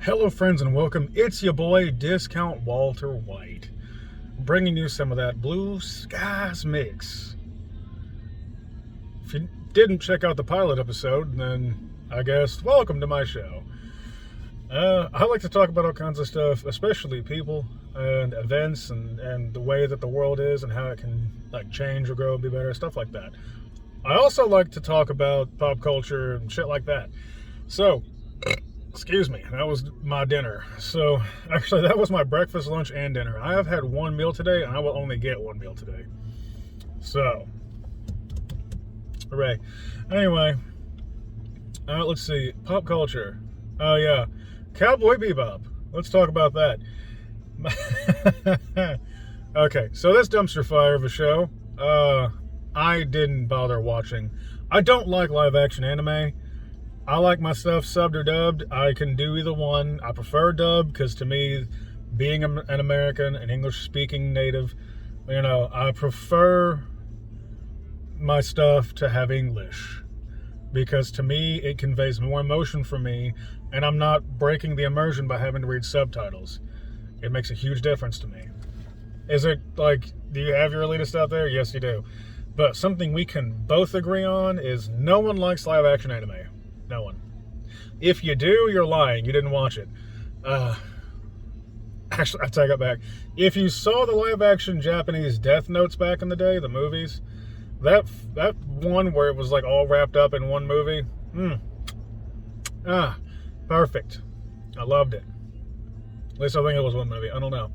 Hello friends and welcome. It's your boy Discount Walter White, bringing you some of that Blue Skies mix. If you didn't check out the pilot episode, then I guess welcome to my show. I like to talk about all kinds of stuff, especially people and events and the way that the world is and how it can change or grow and be better, stuff like that. I also like to talk about pop culture and shit like that. So, excuse me, that was my dinner. So, actually, that was my breakfast, lunch, and dinner. I have had one meal today, and I will only get one meal today. So, hooray. Anyway, let's see. Pop culture. Oh, yeah. Cowboy Bebop. Let's talk about that. Okay, so this dumpster fire of a show, I didn't bother watching. I don't like live action anime. I like my stuff subbed or dubbed. I can do either one. I prefer dubbed because to me, being an American, an English-speaking native, I prefer my stuff to have English because to me, it conveys more emotion for me and I'm not breaking the immersion by having to read subtitles. It makes a huge difference to me. Is it do you have your elitist out there? Yes, you do. But something we can both agree on is no one likes live action anime. No one. If you do, you're lying. You didn't watch it. Actually, I take it back. If you saw the live-action Japanese Death Notes back in the day, the movies, that one where it was all wrapped up in one movie, perfect. I loved it. At least I think it was one movie. I don't know.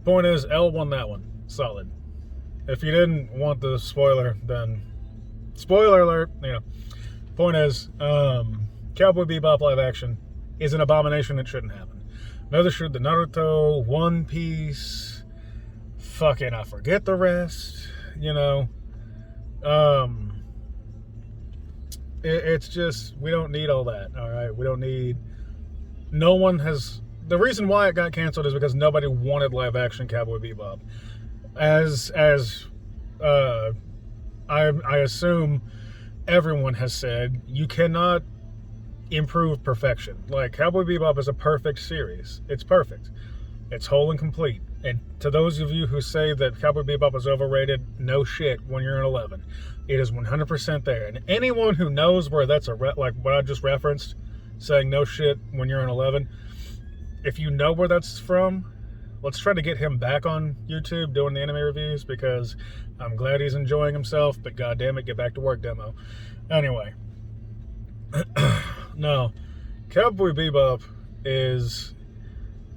Point is, L won that one. Solid. If you didn't want the spoiler, then spoiler alert. Point is, Cowboy Bebop live action is an abomination. It shouldn't happen. Neither should the Naruto, One Piece, fucking I forget the rest, It's just, we don't need all that, alright? We don't need, no one has, the reason why it got canceled is because nobody wanted live action Cowboy Bebop. I assume everyone has said you cannot improve perfection. Cowboy Bebop is a perfect series. It's perfect. It's whole and complete. And to those of you who say that Cowboy Bebop is overrated, no shit when you're in 11. It is 100% there. And anyone who knows where that's like what I just referenced, saying no shit when you're in 11, if you know where that's from, let's try to get him back on YouTube doing the anime reviews because I'm glad he's enjoying himself, but goddammit, get back to work, demo. Anyway. No. Cowboy Bebop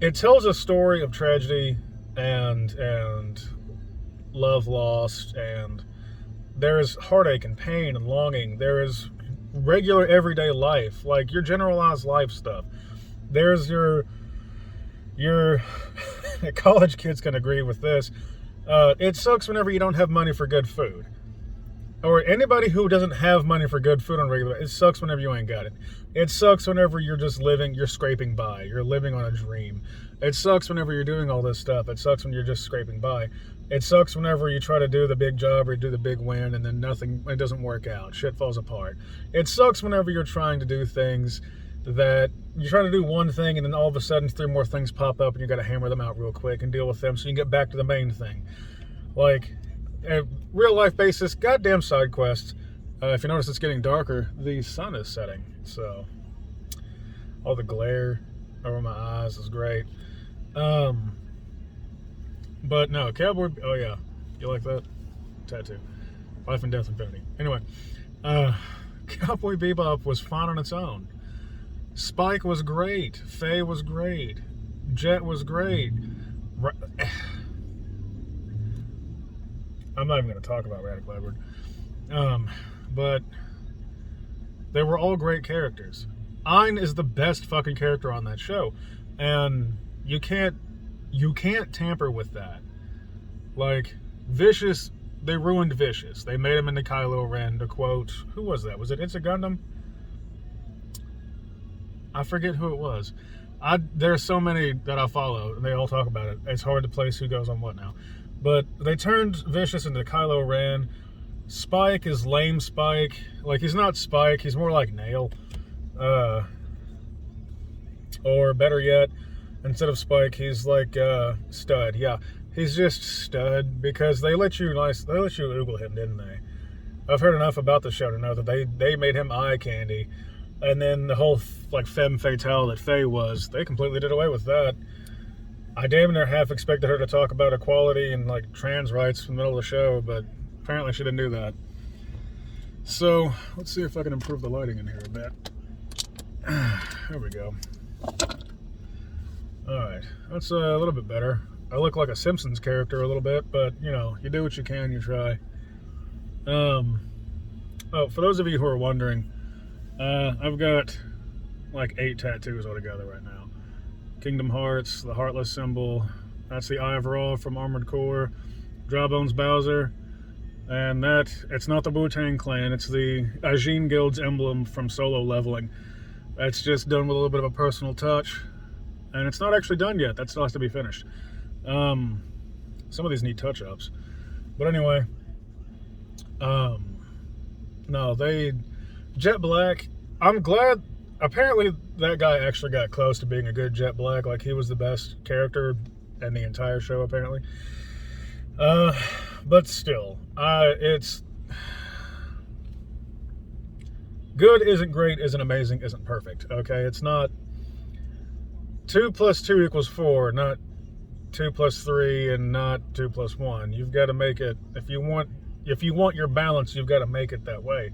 it tells a story of tragedy and love lost, and there is heartache and pain and longing. There is regular everyday life, your generalized life stuff. There's your college kids can agree with this. It sucks whenever you don't have money for good food. Or anybody who doesn't have money for good food on regular, it sucks whenever you ain't got it. It sucks whenever you're just living, you're scraping by. You're living on a dream. It sucks whenever you're doing all this stuff. It sucks when you're just scraping by. It sucks whenever you try to do the big job or do the big win and then it doesn't work out. Shit falls apart. It sucks whenever you're trying to do things that you're trying to do one thing and then all of a sudden 3 more things pop up and you got to hammer them out real quick and deal with them so you can get back to the main thing. A real life basis, goddamn side quests. If you notice it's getting darker, the sun is setting. So all the glare over my eyes is great. But no, Cowboy, oh yeah, you like that? Tattoo. Life and Death Infinity. Anyway, Cowboy Bebop was fine on its own. Spike was great. Faye was great. Jet was great. I'm not even going to talk about Radical Edward. But they were all great characters. Ein is the best fucking character on that show. And you can't tamper with that. Vicious, they ruined Vicious. They made him into Kylo Ren, to quote, who was that? Was it It's a Gundam? I forget who it was. There are so many that I follow, and they all talk about it. It's hard to place who goes on what now. But they turned Vicious into Kylo Ren. Spike is lame Spike. He's not Spike. He's more like Nail. Or better yet, instead of Spike, he's like Stud. Yeah, he's just Stud because they let you Google him, didn't they? I've heard enough about the show to know that they made him eye candy, and then the whole like femme fatale that Faye was, they completely did away with that. I damn near half expected her to talk about equality and like trans rights in the middle of the show, but apparently she didn't do that. So let's see if I can improve the lighting in here a bit. There we go. Alright, that's a little bit better. I look like a Simpsons character a little bit, but you know, you do what you can, you try. Oh, for those of you who are wondering, I've got like 8 tattoos altogether right now. Kingdom Hearts, the Heartless symbol, that's the Eye of Ra from Armored Core, Drawbones Bowser, and it's not the Wu-Tang Clan, it's the Ajin Guild's emblem from Solo Leveling. That's just done with a little bit of a personal touch, and it's not actually done yet. That still has to be finished. Some of these need touch-ups. But anyway, no, Jet Black, I'm glad, apparently that guy actually got close to being a good Jet Black, like he was the best character in the entire show, apparently. But still, it's good isn't great, isn't amazing, isn't perfect, okay? It's not 2 + 2 = 4, not 2 + 3 and not 2 + 1. You've got to make it, if you want your balance, you've got to make it that way.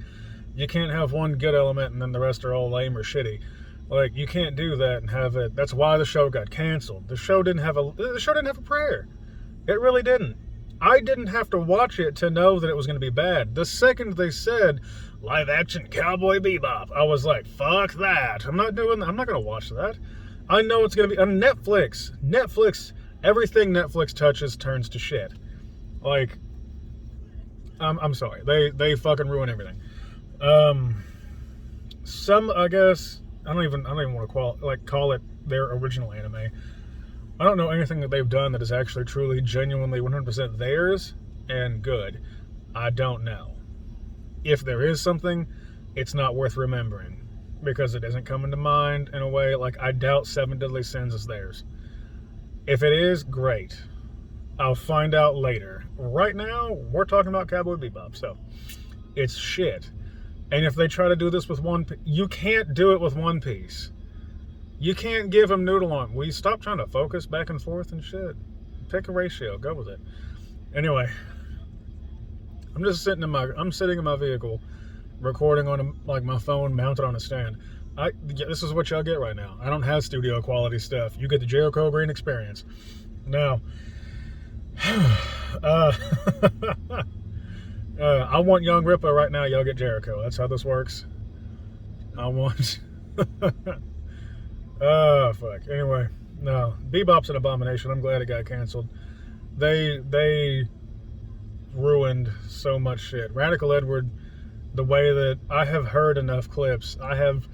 You can't have one good element and then the rest are all lame or shitty. Like, you can't do that and have it. That's why the show got canceled. The show didn't have a prayer. It really didn't. I didn't have to watch it to know that it was going to be bad. The second they said live action Cowboy Bebop, I was like, fuck that. I'm not going to watch that. I know it's going to be on Netflix. Everything Netflix touches turns to shit. Like, I'm sorry. They fucking ruin everything. Some, I guess, I don't even want to call it their original anime. I don't know anything that they've done that is actually truly genuinely 100% theirs and good. I don't know. If there is something, it's not worth remembering because it isn't coming to mind in a way. Like, I doubt 7 Deadly Sins is theirs. If it is, great. I'll find out later. Right now, we're talking about Cowboy Bebop, so it's shit. And if they try to do this with you can't do it with One Piece. You can't give them noodle on. Will you stop trying to focus back and forth and shit? Pick a ratio. Go with it. Anyway, I'm sitting in my vehicle, recording on my phone mounted on a stand. This is what y'all get right now. I don't have studio quality stuff. You get the Jericho Green experience. Now, I want Young Ripper right now. Y'all get Jericho. That's how this works. I want. Fuck. Anyway, no. Bebop's an abomination. I'm glad it got canceled. They ruined so much shit. Radical Edward, the way that I have heard enough clips, I have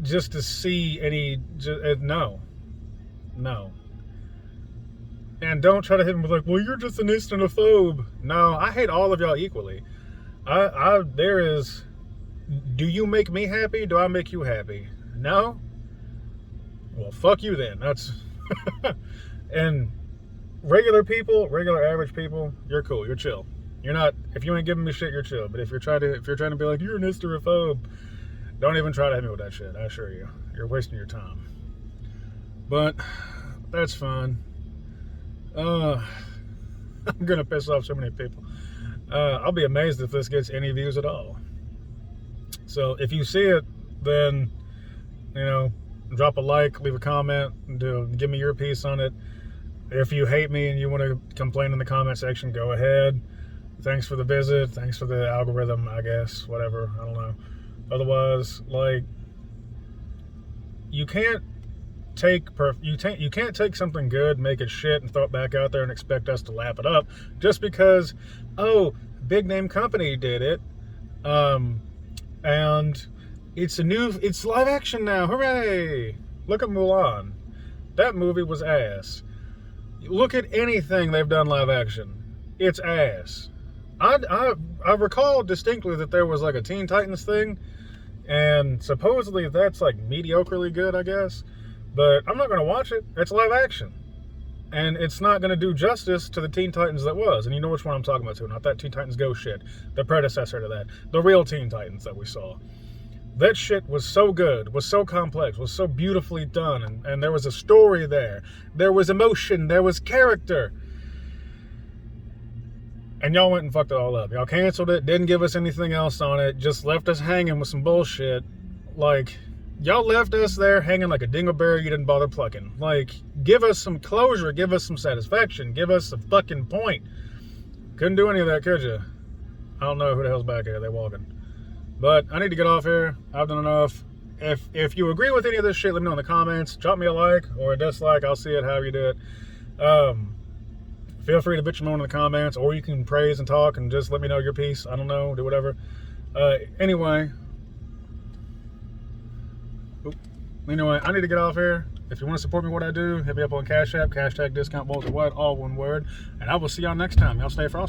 just to see no. And don't try to hit me with well, you're just an Islamophobe. No, I hate all of y'all equally. Do you make me happy? Do I make you happy? No? Well, fuck you then. That's, and regular average people, you're cool, you're chill. You're not, if you ain't giving me shit, you're chill. But if you're trying to be like, you're an Islamophobe, don't even try to hit me with that shit, I assure you. You're wasting your time. But, that's fine. I'm gonna piss off so many people. I'll be amazed if this gets any views at all. So if you see it, then drop a like, leave a comment, give me your piece on it. If you hate me and you want to complain in the comment section, go ahead. Thanks for the visit. Thanks for the algorithm, I guess. Whatever. I don't know. Otherwise, you can't take something good, make it shit, and throw it back out there and expect us to lap it up just because, big name company did it, and it's live action now. Hooray! Look at Mulan. That movie was ass. Look at anything they've done live action. It's ass. I recall distinctly that there was a Teen Titans thing, and supposedly that's mediocrely good, I guess. But I'm not going to watch it. It's live action. And it's not going to do justice to the Teen Titans that was. And you know which one I'm talking about too. Not that Teen Titans Go shit. The predecessor to that. The real Teen Titans that we saw. That shit was so good, was so complex, was so beautifully done. And there was a story there. There was emotion. There was character. And y'all went and fucked it all up. Y'all canceled it. Didn't give us anything else on it. Just left us hanging with some bullshit. Like, y'all left us there hanging like a dingleberry you didn't bother plucking. Like, give us some closure. Give us some satisfaction. Give us a fucking point. Couldn't do any of that, could you? I don't know who the hell's back here. They're walking. But I need to get off here. I've done enough. If you agree with any of this shit, let me know in the comments. Drop me a like or a dislike. I'll see it however you do it. Feel free to bitch and moan in the comments, or you can praise and talk and just let me know your piece. I don't know. Do whatever. Anyway, I need to get off here. If you want to support me, what I do, hit me up on Cash App, #discount Walter White, all one word. And I will see y'all next time. Y'all stay frosty.